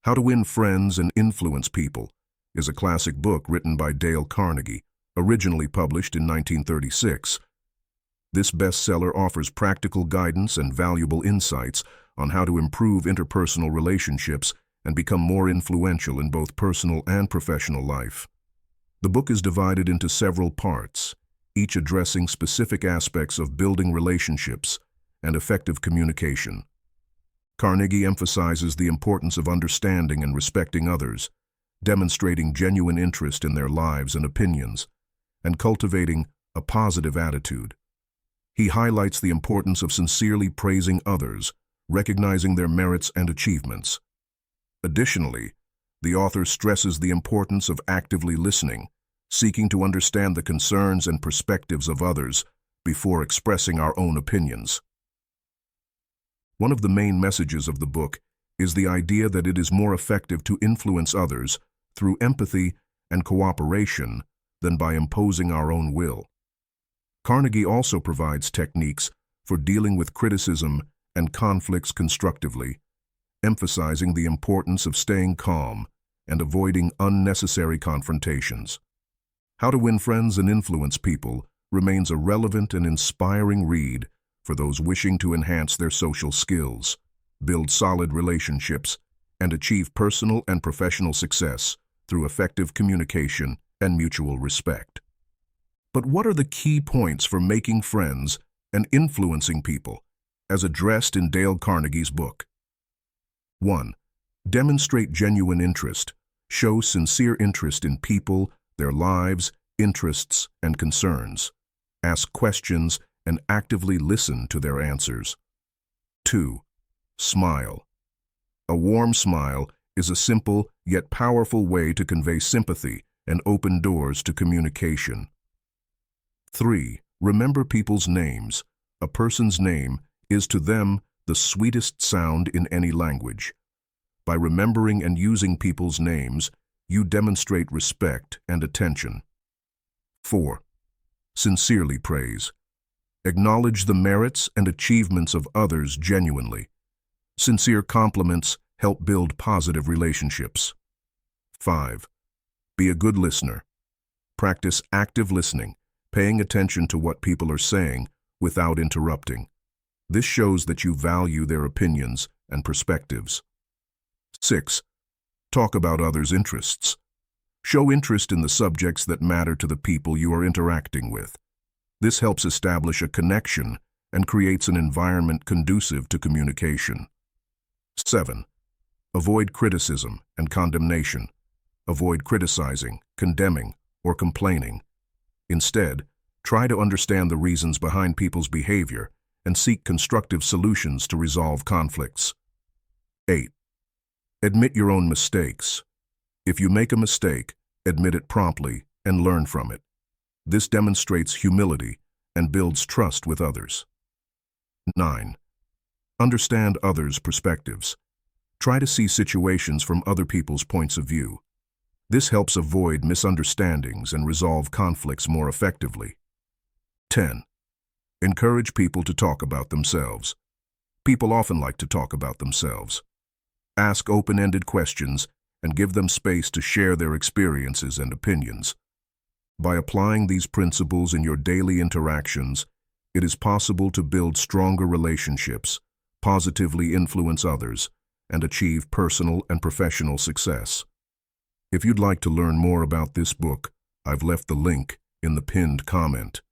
How to Win Friends and Influence People is a classic book written by Dale Carnegie, originally published in 1936. This bestseller offers practical guidance and valuable insights on how to improve interpersonal relationships and become more influential in both personal and professional life. The book is divided into several parts, each addressing specific aspects of building relationships and effective communication. Carnegie emphasizes the importance of understanding and respecting others, demonstrating genuine interest in their lives and opinions, and cultivating a positive attitude. He highlights the importance of sincerely praising others, recognizing their merits and achievements. Additionally, the author stresses the importance of actively listening, seeking to understand the concerns and perspectives of others before expressing our own opinions. One of the main messages of the book is the idea that it is more effective to influence others through empathy and cooperation than by imposing our own will. Carnegie also provides techniques for dealing with criticism and conflicts constructively, emphasizing the importance of staying calm and avoiding unnecessary confrontations. How to Win Friends and Influence People remains a relevant and inspiring read for those wishing to enhance their social skills, build solid relationships, and achieve personal and professional success through effective communication and mutual respect. But what are the key points for making friends and influencing people, as addressed in Dale Carnegie's book? 1. Demonstrate genuine interest. Show sincere interest in people, their lives, interests, and concerns. Ask questions and actively listen to their answers. 2. Smile. A warm smile is a simple yet powerful way to convey sympathy and open doors to communication. 3. Remember people's names. A person's name is to them the sweetest sound in any language. By remembering and using people's names, you demonstrate respect and attention. 4. Sincerely praise. Acknowledge the merits and achievements of others genuinely. Sincere compliments help build positive relationships. 5. Be a good listener. Practice active listening, paying attention to what people are saying without interrupting. This shows that you value their opinions and perspectives. 6. Talk about others' interests. Show interest in the subjects that matter to the people you are interacting with. This helps establish a connection and creates an environment conducive to communication. 7. Avoid criticism and condemnation. Avoid criticizing, condemning, or complaining. Instead, try to understand the reasons behind people's behavior and seek constructive solutions to resolve conflicts. 8. Admit your own mistakes. If you make a mistake, admit it promptly and learn from it. This demonstrates humility and builds trust with others. 9. Understand others' perspectives. Try to see situations from other people's points of view. This helps avoid misunderstandings and resolve conflicts more effectively. 10. Encourage people to talk about themselves. People often like to talk about themselves. Ask open-ended questions and give them space to share their experiences and opinions. By applying these principles in your daily interactions, it is possible to build stronger relationships, positively influence others, and achieve personal and professional success. If you'd like to learn more about this book, I've left the link in the pinned comment.